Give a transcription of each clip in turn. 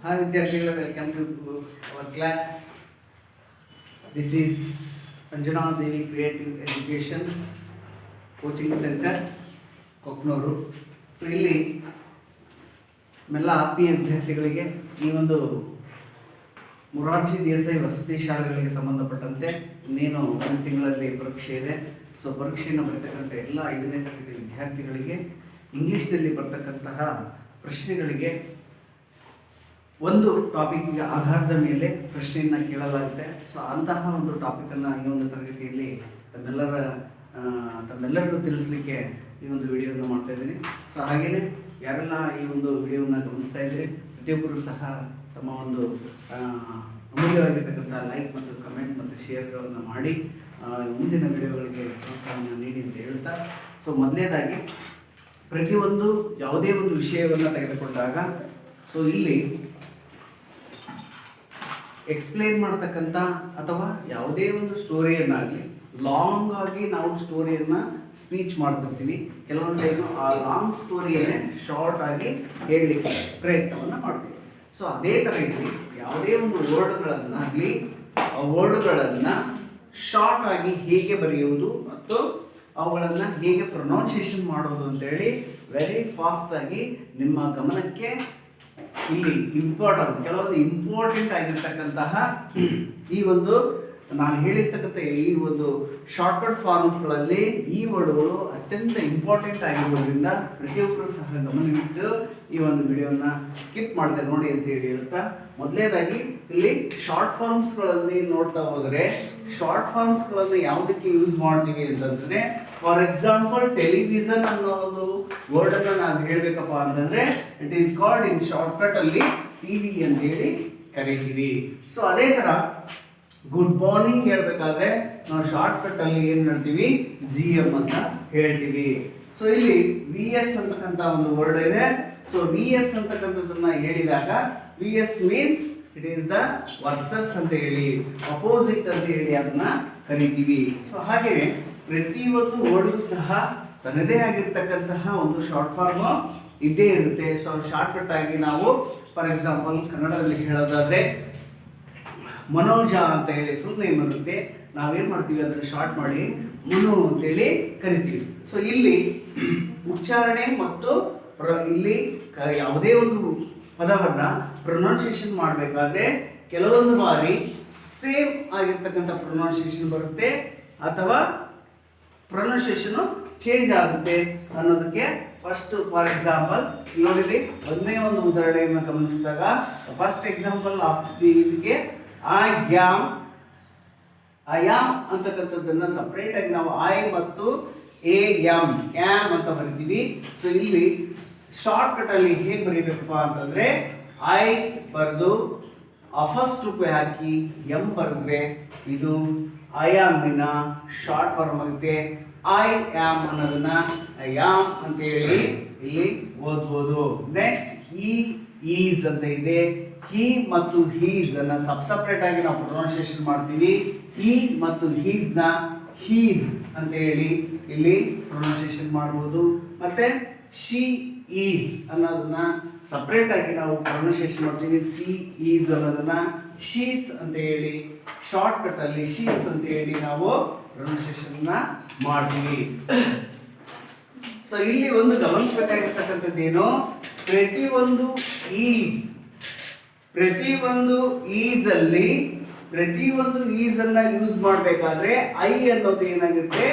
Hi ವಿದ್ಯಾರ್ಥಿಗಳೇ, welcome to our class. This is Anjana Devi creative education coaching centre Koknur. So ಇಲ್ಲಿ ನಮ್ಮೆಲ್ಲ ಆತ್ಮೀಯ ವಿದ್ಯಾರ್ಥಿಗಳಿಗೆ ಈ ಒಂದು ಮೊರಾರ್ಜಿ ದೇಸಾಯಿ ವಸತಿ ಶಾಲೆಗಳಿಗೆ ಸಂಬಂಧಪಟ್ಟಂತೆ ಇನ್ನೇನು ಒಂದು ತಿಂಗಳಲ್ಲಿ ಪರೀಕ್ಷೆ ಇದೆ. ಸೊ ಪರೀಕ್ಷೆಯನ್ನು ಬರ್ತಕ್ಕಂಥ ಎಲ್ಲ 5ನೇ ತರಗತಿ ವಿದ್ಯಾರ್ಥಿಗಳಿಗೆ ಇಂಗ್ಲೀಷ್ನಲ್ಲಿ ಬರ್ತಕ್ಕಂತಹ ಪ್ರಶ್ನೆಗಳಿಗೆ ಒಂದು ಟಾಪಿಕ್ಗೆ ಆಧಾರದ ಮೇಲೆ ಪ್ರಶ್ನೆಯನ್ನು ಕೇಳಲಾಗುತ್ತೆ. ಸೊ ಅಂತಹ ಒಂದು ಟಾಪಿಕನ್ನು ಈ ಒಂದು ತರಗತಿಯಲ್ಲಿ ತಮ್ಮೆಲ್ಲರಿಗೂ ತಿಳಿಸ್ಲಿಕ್ಕೆ ಈ ಒಂದು ವಿಡಿಯೋನ ಮಾಡ್ತಾ ಇದ್ದೀನಿ. ಸೊ ಹಾಗೆಯೇ ಯಾರೆಲ್ಲ ಈ ಒಂದು ವಿಡಿಯೋನ ಗಮನಿಸ್ತಾ ಇದ್ದೀರಿ, ಪ್ರತಿಯೊಬ್ಬರು ಸಹ ತಮ್ಮ ಒಂದು ಅಮೂಲ್ಯವಾಗಿರ್ತಕ್ಕಂಥ ಲೈಕ್ ಮತ್ತು ಕಮೆಂಟ್ ಮತ್ತು ಶೇರ್ಗಳನ್ನು ಮಾಡಿ ಮುಂದಿನ ವಿಡಿಯೋಗಳಿಗೆ ಪ್ರೋತ್ಸಾಹವನ್ನು ನೀಡಿ ಅಂತ ಹೇಳ್ತಾ, ಸೊ ಮೊದಲನೇದಾಗಿ ಪ್ರತಿಯೊಂದು ಯಾವುದೇ ಒಂದು ವಿಷಯವನ್ನು ತೆಗೆದುಕೊಂಡಾಗ ಸೊ ಇಲ್ಲಿ ಎಕ್ಸ್ಪ್ಲೇನ್ ಮಾಡ್ತಕ್ಕಂಥ ಅಥವಾ ಯಾವುದೇ ಒಂದು ಸ್ಟೋರಿಯನ್ನಾಗಲಿ ಲಾಂಗ್ ಆಗಿ ನಾವು ಸ್ಟೋರಿಯನ್ನು ಸ್ಪೀಚ್ ಮಾಡ್ತಿರ್ತೀವಿ. ಕೆಲವೊಂದು ಟೈಮು ಆ ಲಾಂಗ್ ಸ್ಟೋರಿಯನ್ನೇ ಶಾರ್ಟ್ ಆಗಿ ಹೇಳಲಿಕ್ಕೆ ಪ್ರಯತ್ನವನ್ನು ಮಾಡ್ತೀವಿ. ಸೊ ಅದೇ ಥರ ಇಲ್ಲಿ ಯಾವುದೇ ಒಂದು ವರ್ಡ್ಗಳನ್ನಾಗಲಿ ಆ ವರ್ಡ್ಗಳನ್ನು ಶಾರ್ಟ್ ಆಗಿ ಹೇಗೆ ಬರೆಯುವುದು ಮತ್ತು ಅವುಗಳನ್ನು ಹೇಗೆ ಪ್ರೊನೌನ್ಸಿಯೇಷನ್ ಮಾಡೋದು ಅಂತೇಳಿ ವೆರಿ ಫಾಸ್ಟಾಗಿ ನಿಮ್ಮ ಗಮನಕ್ಕೆ ಇಲ್ಲಿ ಕೆಲವೊಂದು ಇಂಪಾರ್ಟೆಂಟ್ ಆಗಿರ್ತಕ್ಕಂತಹ ಈ ಒಂದು ನಾನು ಹೇಳಿರ್ತಕ್ಕಂಥ ಈ ಒಂದು ಶಾರ್ಟ್ಕಟ್ ಫಾರ್ಮ್ಸ್ಗಳಲ್ಲಿ ಈ ವರ್ಡ್ಗಳು ಅತ್ಯಂತ ಇಂಪಾರ್ಟೆಂಟ್ ಆಗಿರೋದ್ರಿಂದ ಪ್ರತಿಯೊಬ್ಬರು ಸಹ ಗಮನವಿಟ್ಟು ಈ ಒಂದು ವಿಡಿಯೋನ ಸ್ಕಿಪ್ ಮಾಡಿದೆ ನೋಡಿ ಅಂತ ಹೇಳಿ ಹೇಳ್ತಾ, ಮೊದಲನೇದಾಗಿ ಇಲ್ಲಿ ಶಾರ್ಟ್ ಫಾರ್ಮ್ಸ್ಗಳಲ್ಲಿ ನೋಡ್ತಾ ಹೋದರೆ ಶಾರ್ಟ್ ಫಾರ್ಮ್ಸ್ಗಳನ್ನು ಯಾವುದಕ್ಕೆ ಯೂಸ್ ಮಾಡ್ತೀವಿ ಅಂತಂದ್ರೆ, ಫಾರ್ ಎಕ್ಸಾಂಪಲ್ ಟೆಲಿವಿಷನ್ ಅನ್ನೋ ಒಂದು ವರ್ಡನ್ನು ನಾವು ಹೇಳಬೇಕಪ್ಪ ಅಂತಂದ್ರೆ it is called in shortcut ಅಲ್ಲಿ ಟಿವಿ ಅಂತ ಹೇಳಿ ಕರಿತೀವಿ. ಸೊ ಅದೇ ತರ ಗುಡ್ ಮಾರ್ನಿಂಗ್ ಹೇಳ್ಬೇಕಾದ್ರೆ ನಾವು ಶಾರ್ಟ್ಕಟ್ ಅಲ್ಲಿ ಏನ್ ಹೇಳ್ತೀವಿ, GM ಅಂತ ಹೇಳ್ತೀವಿ. ಸೊ ಇಲ್ಲಿ VS ಅಂತಕ್ಕಂಥ ಒಂದು ವರ್ಡ್ ಇದೆ. ಸೊ VS ಅಂತಕ್ಕಂಥದ್ದನ್ನ ಹೇಳಿದಾಗ VS means it is the versus ಅಂತ ಹೇಳಿ, ಅಪೋಸಿಟ್ ಅಂತ ಹೇಳಿ ಅದನ್ನ ಕರಿತೀವಿ. ಸೊ ಹಾಗೆಯೇ ಪ್ರತಿಯೊಂದು ವರ್ಡ್ಗೂ ಸಹ ತನ್ನದೇ ಆಗಿರ್ತಕ್ಕಂತಹ ಒಂದು ಶಾರ್ಟ್ ಫಾರ್ಮ್ ಇದ್ದೇ ಇರುತ್ತೆ. ಸೊ ಶಾರ್ಟ್ಕಟ್ ಆಗಿ ನಾವು ಫಾರ್ ಎಕ್ಸಾಂಪಲ್ ಕನ್ನಡದಲ್ಲಿ ಹೇಳೋದಾದ್ರೆ ಮನೋಜ ಅಂತ ಹೇಳಿ ಫುಲ್ ನೇಮ್ ಇರುತ್ತೆ, ನಾವೇನು ಮಾಡ್ತೀವಿ ಅದನ್ನು ಶಾರ್ಟ್ ಮಾಡಿ ಮನು ಅಂತೇಳಿ ಕರಿತೀವಿ. ಸೊ ಇಲ್ಲಿ ಉಚ್ಚಾರಣೆ ಮತ್ತು ಇಲ್ಲಿ ಯಾವುದೇ ಒಂದು ಪದವನ್ನ ಪ್ರೊನೌನ್ಸಿಯೇಷನ್ ಮಾಡಬೇಕಾದ್ರೆ ಕೆಲವೊಂದು ಬಾರಿ ಸೇಮ್ ಆಗಿರ್ತಕ್ಕಂಥ ಪ್ರೊನೌನ್ಸಿಯೇಷನ್ ಬರುತ್ತೆ ಅಥವಾ ಪ್ರೊನೌನ್ಸಿಯೇಷನ್ ಚೇಂಜ್ ಆಗುತ್ತೆ ಅನ್ನೋದಕ್ಕೆ ಫಸ್ಟ್ ಫಾರ್ ಎಕ್ಸಾಂಪಲ್ ನೋಡಿರಿ, ಒಂದೇ ಒಂದು ಉದಾಹರಣೆಯನ್ನು ಗಮನಿಸಿದಾಗ ಫಸ್ಟ್ ಎಕ್ಸಾಂಪಲ್ ಇದಕ್ಕೆ ಐ ಆಮ್ ಅಂತಕ್ಕಂಥದ್ದನ್ನ ಸಪ್ರೇಟ್ ಆಗಿ ನಾವು ಐ ಮತ್ತು AM ಅಂತ ಬರಿತೀವಿ. ಸೊ ಇಲ್ಲಿ ಶಾರ್ಟ್ ಕಟ್ ಅಲ್ಲಿ ಹೇಗೆ ಬರೀಬೇಕಪ್ಪ ಅಂತಂದ್ರೆ ಐ ಬರೆದು ಫಸ್ಟ್ ರೂಪಾಯಿ ಹಾಕಿ M ಬರೆದ್ರೆ ಇದು ಐ ಆಮಿನ ಶಾರ್ಟ್ ಫಾರ್ಮ್ ಆಗುತ್ತೆ. ಐ ಆಮ್ ಅನ್ನೋದನ್ನ ಐ ಆಮ್ ಅಂತ ಹೇಳಿ ಇಲ್ಲಿ ಓದ್ಬೋದು. ನೆಕ್ಸ್ಟ್ ಈಸ್ ಅಂತ ಇದೆ, ಹಿ ಮತ್ತು ಹೀಸ್ ಅನ್ನ ಸಪ್ರೇಟ್ ಆಗಿ ನಾವು ಪ್ರೊನೌನ್ಸಿಯೇಷನ್ ಮಾಡ್ತೀವಿ. ಹಿ ಮತ್ತು ಹೀಸ್ ನ ಹೀಸ್ ಅಂತ ಹೇಳಿ ಇಲ್ಲಿ ಪ್ರೊನೌನ್ಸಿಯೇಷನ್ ಮಾಡಬಹುದು. ಮತ್ತೆ ಶಿ ಈಸ್ ಅನ್ನೋದನ್ನ ಸಪ್ರೇಟ್ ಆಗಿ ನಾವು ಪ್ರೊನೌನ್ಸಿಯೇಷನ್ ಮಾಡ್ತೀವಿ. ಸಿ ಈಸ್ ಅನ್ನೋದನ್ನ ಶೀಸ್ ಅಂತ ಹೇಳಿ ಶಾರ್ಟ್ ಕಟ್ ಅಲ್ಲಿ ಶೀಸ್ ಅಂತ ಹೇಳಿ ನಾವು ಪ್ರೊನೌನ್ಸಿಯೇಷನ್ ಮಾಡ್ತೀವಿ. ಸೊ ಇಲ್ಲಿ ಒಂದು ಗಮನಿಸಬೇಕಾಗಿರ್ತಕ್ಕಂಥದ್ದೇನು, ಪ್ರತಿಯೊಂದು ಈಸ್ ಅನ್ನ ಯೂಸ್ ಮಾಡಬೇಕಾದ್ರೆ ಐ ಅನ್ನೋದು ಏನಾಗುತ್ತೆ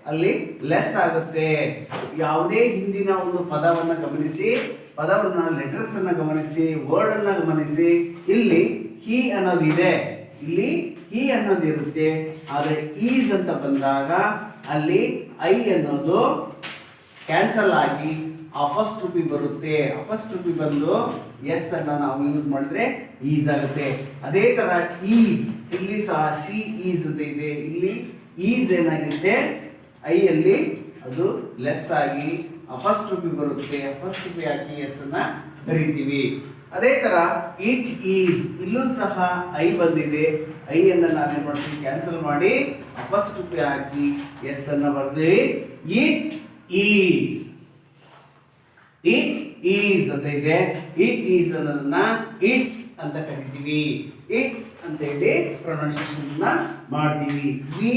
ಅಲ್ಲಿ ಲೆಸ್ ಆಗುತ್ತೆ. ಯಾವುದೇ ಹಿಂದಿನ ಒಂದು ಪದವನ್ನ ಗಮನಿಸಿ, ಲೆಟರ್ಸ್ ಅನ್ನ ಗಮನಿಸಿ, ವರ್ಡ್ ಅನ್ನ ಗಮನಿಸಿ, ಇಲ್ಲಿ ಹಿ ಅನ್ನೋದು ಇದೆ, ಇಲ್ಲಿ ಹಿ ಅನ್ನೋದು ಇರುತ್ತೆ. ಆದ್ರೆ ಈಸ್ ಅಂತ ಬಂದಾಗ ಅಲ್ಲಿ ಐ ಅನ್ನೋದು ಕ್ಯಾನ್ಸಲ್ ಆಗಿ ಫಸ್ಟ್ ರೂಪಿ ಬರುತ್ತೆ. ಫಸ್ಟ್ ರೂಪಿ ಬಂದು ಎಸ್ ಅನ್ನ ನಾವು ಯೂಸ್ ಮಾಡಿದ್ರೆ ಈಸ್ ಆಗುತ್ತೆ. ಅದೇ ತರ ಈಸ್ ಇಲ್ಲಿ ಸಹ ಸಿ ಈಸ್ ಅಂತ ಇದೆ, ಇಲ್ಲಿ ಈಸ್ ಏನಾಗುತ್ತೆ ಐ ಅಲ್ಲಿ ಅದು ಲೆಸ್ ಆಗಿ ಫಸ್ಟ್ ರೂಪಿ ಬರುತ್ತೆ. ಫಸ್ಟ್ ರೂಪಿ ಹಾಕಿ ಎಸ್ ಅನ್ನ ಕರಿತೀವಿ. ಅದೇ ತರ ಇಟ್ ಈಸ್, ಇಲ್ಲೂ ಸಹ ಐ ಬಂದಿದೆ, ಐ ಅನ್ನ ನಾವೇನ್ ಮಾಡ್ತೀವಿ ಕ್ಯಾನ್ಸಲ್ ಮಾಡಿ ಫಸ್ಟ್ ರೂಪಿ ಹಾಕಿ ಎಸ್ ಅನ್ನ ಬರ್ತೀವಿ. It is. ಇಟ್ ಈಸ್ ಅಂತ ಇದೆ. ಇಟ್ ಈಸ್ ಅನ್ನೋದನ್ನ ಇಟ್ಸ್ ಅಂತ ಕರಿತೀವಿ. ಇಟ್ಸ್ ಅಂತ ಹೇಳಿ ಪ್ರೊನೌನ್ಸಿಯೇಷನ್ ಮಾಡ್ತೀವಿ. ವಿ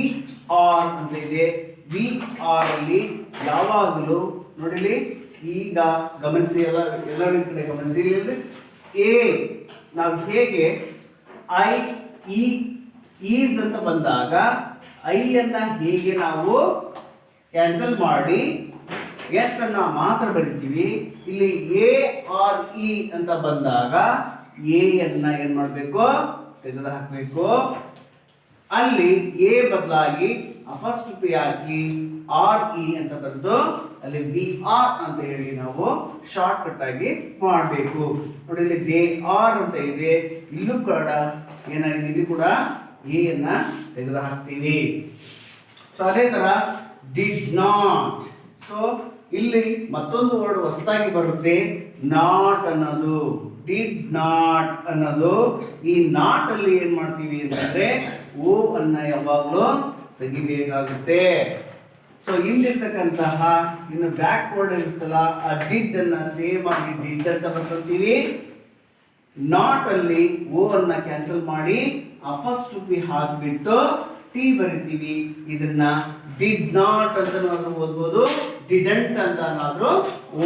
ಆರ್ ಅಂತ ಇದೆ. ವಿ ಆರ್ ಅಲ್ಲಿ ಯಾವಾಗಲೂ ನೋಡಿಲಿ, ಈಗ ಗಮನಿಸಿ, ಎಲ್ಲರೂ ಈ ಕಡೆ ಗಮನಿಸಿ. ಎ ನಾವು ಹೇಗೆ ಐ ಇ ಈಸ್ ಅಂತ ಬಂದಾಗ ಐ ಅನ್ನ ಹೇಗೆ ನಾವು ಕ್ಯಾನ್ಸಲ್ ಮಾಡಿ ಎಸ್ ಅನ್ನ ಮಾತ್ರ ಬರಿತೀವಿ. ಇಲ್ಲಿ ಎ ಆರ್ ಇ ಅಂತ ಬಂದಾಗ ಎ ಅನ್ನ ಏನ್ ಮಾಡಬೇಕು, ತೆಗೆದು ಹಾಕಬೇಕು. ಅಲ್ಲಿ ಎ ಬದಲಾಗಿ ಫಸ್ಟ್ ಪಿ ಹಾಕಿ ಆರ್ ಇ ಅಂತ ಬರೆದು ಅಲ್ಲಿ ವಿ ಆರ್ ಅಂತ ಹೇಳಿ ನಾವು ಶಾರ್ಟ್ ಕಟ್ ಆಗಿ ಮಾಡಬೇಕು. ನೋಡಿ, ಇಲ್ಲಿ ದೇ ಆರ್ ಅಂತ ಇದೆ. ಇಲ್ಲೂ ಕೂಡ ಏನಾಗಿದೆ, ಇಲ್ಲಿ ಕೂಡ ಎ ಅನ್ನ ತೆಗೆದು ಹಾಕ್ತೀವಿ. ಸೊ ಅದೇ ತರ ಡಿಡ್ ನಾಟ್. ಸೊ ಇಲ್ಲಿ ಮತ್ತೊಂದು ವರ್ಡ್ ಹೊಸದಾಗಿ ಬರುತ್ತೆ, ನಾಟ್ ಅನ್ನೋದು. ಡಿಡ್ ನಾಟ್ ಅನ್ನೋದು, ಈ ನಾಟ್ ಅಲ್ಲಿ ಏನ್ ಮಾಡ್ತೀವಿ ಅಂತಂದ್ರೆ ಓ ಅನ್ನ ಯಾವಾಗಲೂ ತೆಗಿಬೇಕಾಗುತ್ತೆ. ಸೊ ಇಲ್ಲಿರ್ತಕ್ಕಂತಹ ಇನ್ನು ಬ್ಯಾಕ್ ವರ್ಡ್ ಇರುತ್ತಲ್ಲ, ಆ ಡಿಡ್ ಅನ್ನ ಸೇಮ್ ಆಗಿ ಡಿಡ್ ಅಂತ ಬರ್ಕೊಳ್ತೀವಿ. ನಾಟ್ ಅಲ್ಲಿ ಓ ಅನ್ನ ಕ್ಯಾನ್ಸಲ್ ಮಾಡಿ ಆ ಫಸ್ಟ್ ಪಿ ಹಾಕ್ಬಿಟ್ಟು ಟಿ ಬರಿತೀವಿ. ಇದನ್ನ ಡಿಡ್ ನಾಟ್ ಅಂತ ಓದ್ಬೋದು, ಡಿಡಂಟ್ ಅಂತ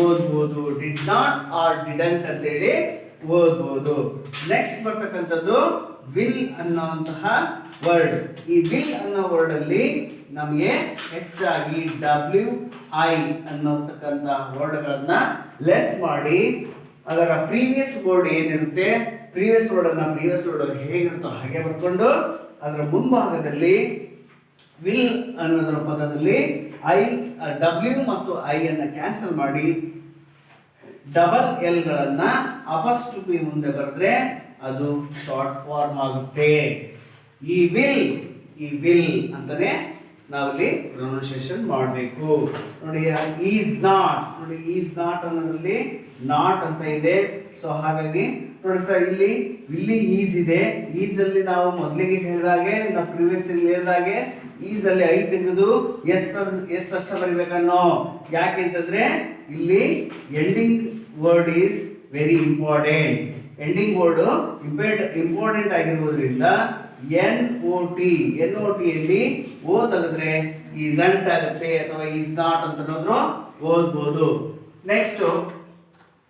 ಓದ್ಬೋದು. ಡಿಡ್ ನಾಟ್ ಆರ್ ಡಿಡಂಟ್ ಅಂತ ಹೇಳಿ ಓದ್ಬೋದು. ನೆಕ್ಸ್ಟ್ ಬರ್ತಕ್ಕಂಥದ್ದು ವಿಲ್ ಅನ್ನುವಂತಹ ವರ್ಡ್. ಈ ವಿಲ್ ಅನ್ನೋ ವರ್ಡ್ ಅಲ್ಲಿ ನಮಗೆ ಹೆಚ್ಚಾಗಿ ಡಬ್ಲ್ಯೂ ಐ ಅನ್ನೋತಕ್ಕಂತಹ ವರ್ಡ್ಗಳನ್ನ ಲೆಸ್ ಮಾಡಿ ಅದರ ಪ್ರೀವಿಯಸ್ ವರ್ಡ್ ಏನಿರುತ್ತೆ, ಪ್ರೀವಿಯಸ್ ವರ್ಡ್ ಅನ್ನ ಪ್ರೀವಿಯಸ್ ವರ್ಡ್ ಹೇಗಿರುತ್ತೋ ಹಾಗೆ ಬರ್ಕೊಂಡು ಅದರ ಮುಂಭಾಗದಲ್ಲಿ ವಿಲ್ ಅನ್ನೋದರ ಪದದಲ್ಲಿ ಐ ಡಬ್ಲ್ಯೂ ಮತ್ತು ಐ ಅನ್ನ ಕ್ಯಾನ್ಸಲ್ ಮಾಡಿ ಡಬಲ್ ಎಲ್ ಗಳನ್ನ ಫಸ್ಟ್ ಪಿ ಮುಂದೆ ಬರೆದ್ರೆ ಅದು ಶಾರ್ಟ್ ಫಾರ್ಮ್ ಆಗುತ್ತೆ. ಈ ವಿಲ್ ಅಂತಾನೆ ನಾವಿಲ್ಲಿ ಪ್ರೊನೌನ್ಸಿಯೇಷನ್ ಮಾಡಬೇಕು. ನೋಡಿ, ಈಸ್ ನಾಟ್. ನೋಡಿ, ಈಸ್ ನಾಟ್ ಅನ್ನೋದ್ರಲ್ಲಿ ನಾಟ್ ಅಂತ ಇದೆ. ಸೊ ಹಾಗಾಗಿ ನೋಡಿ ಸರ್, ಇಲ್ಲಿ ಈಸ್ ಇದೆ. ಈಸ್ ಅಲ್ಲಿ ನಾವು ಮೊದಲಿಗೆ ಹೇಳಿದಾಗೆ, ನಾವು ಪ್ರಿವಿಯಸ್ ಹೇಳಿದಾಗೆ ಈಸ್ ಅಲ್ಲಿ ಐ ತೆಗೆದು ಎಸ್ ಅಷ್ಟ ಬರಿಬೇಕನ್ನೋ. ಯಾಕೆಂತಂದ್ರೆ ಇಲ್ಲಿ ending word is very important. Ending word important ಆಗಿರುವುದರಿಂದ ಎನ್ ಓ ಟಿ ಅಲ್ಲಿ ಓ ತೆಗೆದ್ರೆ ಈಸಂಟ್ ಆಗುತ್ತೆ ಅಥವಾ ಈಸ್ ನಾಟ್ ಅಂತ ಓದ್ಬೋದು. ನೆಕ್ಸ್ಟ್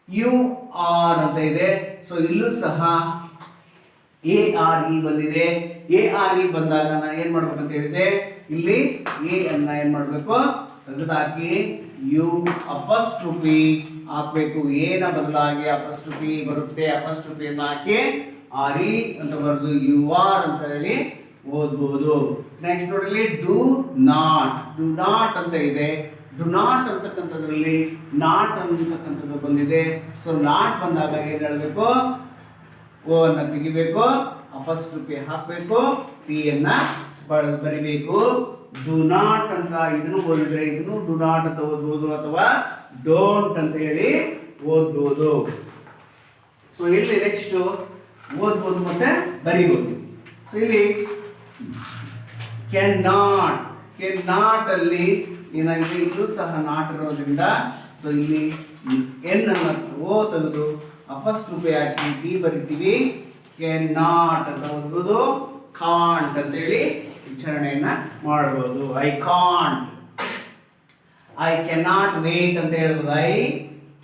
ಯು ಆರ್ ಅಂತ ಇದೆ. ಸೊ ಇಲ್ಲೂ ಸಹ ಎ ಆರ್ ಇ ಬಂದಿದೆ. ಎ ಆರ್ ಇ ಬಂದಾಗ ನಾನು ಏನ್ ಮಾಡ್ಬೇಕು ಅಂತ ಹೇಳಿದೆ, ಇಲ್ಲಿ ಎ ಅನ್ನ ಏನ್ ಮಾಡ್ಬೇಕು, ತೆಗೆದಾಕಿ ಯು ಫಸ್ಟ್ ಪಿ ಹಾಕ್ಬೇಕು. ಎನ ಬದಲಾಗಿ ಫಸ್ಟ್ ಪಿ ಬರುತ್ತೆ. ಫಸ್ಟ್ ಪಿ ಅನ್ನ ಹಾಕಿ ಆರ್ ಇ ಅಂತ ಬರೆದು ಯು ಆರ್ ಅಂತ ಹೇಳಿ ಓದ್ಬೋದು. ನೆಕ್ಸ್ಟ್ ನೋಡಲಿ ಡು ನಾಟ್ ಅಂತ ಇದೆ. ಡು ನಾಟ್ ಅಂತಕ್ಕಂಥದ್ರಲ್ಲಿ ನಾಟ್ ಅಂತಕ್ಕಂಥದ್ದು ಬಂದಿದೆ. ಸೊ ನಾಟ್ ಬಂದಾಗ ಏನ್ ಹೇಳಬೇಕು, ಓ ಅನ್ನ ತೆಗಿಬೇಕು, ಫಸ್ಟ್ ಪಿ ಹಾಕಬೇಕು, ಪಿ ಅನ್ನ ಬರಿಬೇಕು. ಡು ನಾಟ್ ಅಂತ ಇದನ್ನು ಓದಿದ್ರೆ ಇದನ್ನು ಡು ನಾಟ್ ಅಂತ ಓದ್ಬೋದು ಅಥವಾ ಡೋಂಟ್ ಅಂತ ಹೇಳಿ ಓದ್ಬೋದು. ಸೊ ಇಲ್ಲಿ ನೆಕ್ಸ್ಟ್ ಓದ್ಬೋದು ಮತ್ತೆ ಬರಿಬೋದು. ಇಲ್ಲಿ ಕ್ಯಾನ್ ನಾಟ್ ಅಲ್ಲಿ ಏನಾಗಿದೆ, ಇದು ಸಹ ನಾಟ್ ಇರೋದ್ರಿಂದ ಸೊ ಇಲ್ಲಿ ಎನ್ ಅನ್ನ ಓ ತೆಗೆದು ಫಸ್ಟ್ ಪಿ ಹಾಕಿ ಟಿ ಬರಿತೀವಿ. ಕ್ಯಾನ್ ನಾಟ್ ಅಂತ ಓದ್ಬೋದು. ಕಾಂಟ್ ಅಂತ ಹೇಳಿ ಉಚ್ಚಾರಣೆಯನ್ನ ಮಾಡಬಹುದು. ಐ ಕ್ಯಾನ್ ನಾಟ್ ವೇಟ್ ಅಂತ ಹೇಳ್ಬೋದು. I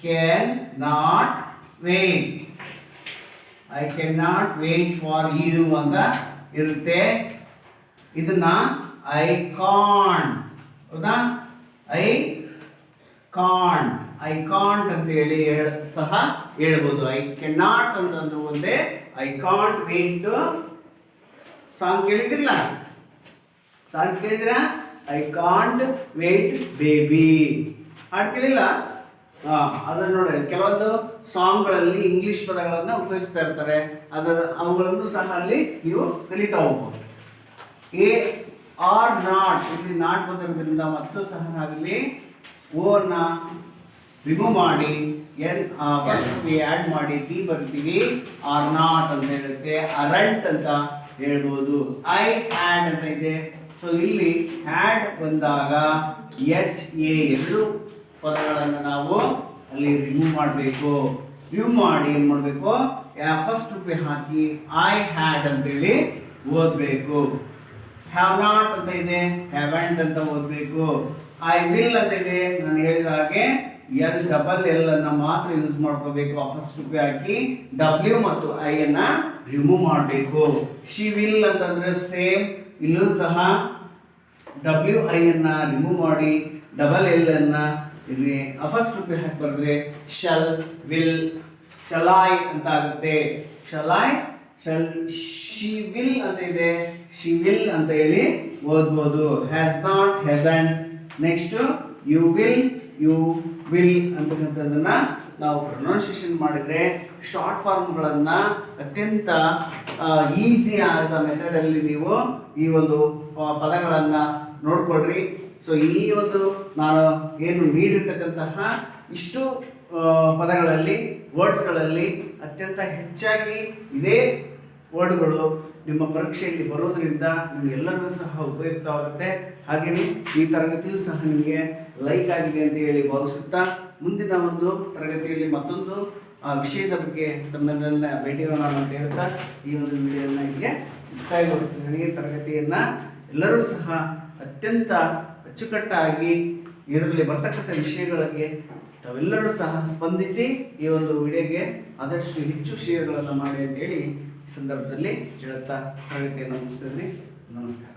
can not wait for you ಅಂತ ಇರುತ್ತೆ. ಇದನ್ನ ಐ ಕಾಂಟ್, ಹೌದಾ, ಐ ಕಾಂಟ್ ಅಂತ ಹೇಳಿ ಸಹ ಹೇಳ್ಬೋದು. ಐ ಕ್ಯಾನ್ ನಾಟ್ ಅಂತಂದ್ರೆ ಒಂದೇ, ಐ ಕಾಂಟ್ ವೇಟ್. ಸಾಂಗ್ ಕೇಳಿದ್ರಿಲ್ಲ, ಐ ಕಾಂಟ್ ವೇಟ್ ಬೇಬಿ ಹಾಡು ಕೇಳಿಲ್ಲ? ಅದನ್ನ ನೋಡಿ, ಕೆಲವೊಂದು ಸಾಂಗ್ಗಳಲ್ಲಿ ಇಂಗ್ಲಿಷ್ ಪದಗಳನ್ನ ಉಪಯೋಗಿಸ್ತಾ ಇರ್ತಾರೆ. ಅವುಗಳನ್ನು ಸಹ ಅಲ್ಲಿ ನೀವು ಕಲಿತಾ ಹೋಗ್ಬೋದು. ಎ ಆರ್ ನಾಟ್, ಇಲ್ಲಿ ನಾಟ್ ಬಂದಿರೋದ್ರಿಂದ ಮತ್ತು ಸಹ ನಾವಿಲ್ಲಿ ಓ ನ ರಿಮೂವ್ ಮಾಡಿ ಎನ್ ಆ್ಯಡ್ ಮಾಡಿ ಟಿ ಬರ್ತೀವಿ. ಆರ್ ನಾಟ್ ಅಂತ ಹೇಳುತ್ತೆ. ಅರಂಟ್ ಅಂತ ಹೇಳ್ಬೋದು. ಐ ಹ್ಯಾಡ್ ಅಂತ ಇದೆ. ಸೊ ಇಲ್ಲಿ ಹ್ಯಾಡ್ ಬಂದಾಗ ಎಚ್ ಎ ಎರಡು ಪದಗಳನ್ನು ನಾವು ಅಲ್ಲಿ ರಿಮೂವ್ ಮಾಡಬೇಕು. ರಿಮೂವ್ ಮಾಡಿ ಏನು ಮಾಡಬೇಕು, ಫಸ್ಟ್ ರೂಪೆ ಹಾಕಿ ಐ ಹ್ಯಾಡ್ ಅಂತೇಳಿ ಓದಬೇಕು. ಹ್ಯಾವ್ ನಾಟ್ ಅಂತ ಇದೆ, ಹ್ಯಾವೆಂಟ್ ಅಂತ ಓದಬೇಕು. ಐ ವಿಲ್ ಅಂತ ಇದೆ, ನಾನು ಹೇಳಿದ ಹಾಗೆ ಡಬಲ್ ಅನ್ನ ಮಾತ್ರ ಯೂಸ್ ಮಾಡ್ಕೋಬೇಕು. ಫಸ್ಟ್ ರೂಪೆ ಹಾಕಿ ಡಬ್ಲ್ಯೂ ಮತ್ತು ಐ ಅನ್ನ ರಿಮೂವ್ ಮಾಡಬೇಕು. ಶಿ ವಿಲ್ ಅಂತಂದ್ರೆ ಸೇಮ್, ಇಲ್ಲೂ ಸಹ ಡಬ್ಲ್ಯೂ ಐ ಅನ್ನ ರಿಮೂವ್ ಮಾಡಿ ಡಬಲ್ ಅನ್ನ ಇಲ್ಲಿ ಫಸ್ಟ್ ರೂಪೆ ಹಾಕಿ ಬರೆದ್ರೆ ಶಲ್ ವಿಲ್ ಶಲೈ ಅಂತ ಆಗುತ್ತೆ. ಶಲೈ ಶಲ್ ಶಿ ವಿಲ್ ಅಂತ ಇದೆ, ಶಿ ವಿಲ್ ಅಂತ ಹೇಳಿ ಓದ್ಬೋದು. Has not hasn't. Next you will ಅಂತಕ್ಕಂಥದ್ದನ್ನ ನಾವು ಪ್ರೊನೌನ್ಸಿಯೇಷನ್ ಮಾಡಿದ್ರೆ ಶಾರ್ಟ್ ಫಾರ್ಮ್ಗಳನ್ನ ಅತ್ಯಂತ ಈಸಿ ಆದ ಮೆಥಡ್ ಅಲ್ಲಿ ನೀವು ಈ ಒಂದು ಪದಗಳನ್ನ ನೋಡ್ಕೊಳ್ರಿ. ಸೊ ಈ ಒಂದು ನಾನು ಏನು ನೀಡಿರ್ತಕ್ಕಂತಹ ಇಷ್ಟು ಪದಗಳಲ್ಲಿ ವರ್ಡ್ಸ್ಗಳಲ್ಲಿ ಅತ್ಯಂತ ಹೆಚ್ಚಾಗಿ ಇದೇ ವರ್ಡ್ಗಳು ನಿಮ್ಮ ಪರೀಕ್ಷೆಯಲ್ಲಿ ಬರೋದ್ರಿಂದ ನಿಮಗೆಲ್ಲರಿಗೂ ಸಹ ಉಪಯುಕ್ತವಾಗುತ್ತೆ. ಹಾಗೆಯೇ ಈ ತರಗತಿಯು ಸಹ ನಿಮಗೆ ಲೈಕ್ ಆಗಿದೆ ಅಂತ ಹೇಳಿ ಭಾವಿಸುತ್ತಾ ಮುಂದಿನ ಒಂದು ತರಗತಿಯಲ್ಲಿ ಮತ್ತೊಂದು ವಿಷಯದ ಬಗ್ಗೆ ತಮ್ಮನ್ನೆಲ್ಲ ಭೇಟಿಗೋಣ ಅಂತ ಹೇಳ್ತಾ ಈ ಒಂದು ವಿಡಿಯೋನ ಇಲ್ಲಿಗೆ ಮುಕ್ತಾಯಗೊಳಿಸ್ತೀನಿ. ಈ ತರಗತಿಯನ್ನು ಎಲ್ಲರೂ ಸಹ ಅತ್ಯಂತ ಅಚ್ಚುಕಟ್ಟಾಗಿ ಇದರಲ್ಲಿ ಬರ್ತಕ್ಕಂಥ ವಿಷಯಗಳಿಗೆ ತಾವೆಲ್ಲರೂ ಸಹ ಸ್ಪಂದಿಸಿ ಈ ಒಂದು ವಿಡಿಯೋಗೆ ಆದಷ್ಟು ಹೆಚ್ಚು ಶೇರ್ಗಳನ್ನು ಮಾಡಿ ಅಂತೇಳಿ ಈ ಸಂದರ್ಭದಲ್ಲಿ ಹೇಳುತ್ತಾ ತರಗತಿಯನ್ನು ಮುಗಿಸ್ತಿದ್ದೀನಿ. ನಮಸ್ಕಾರ.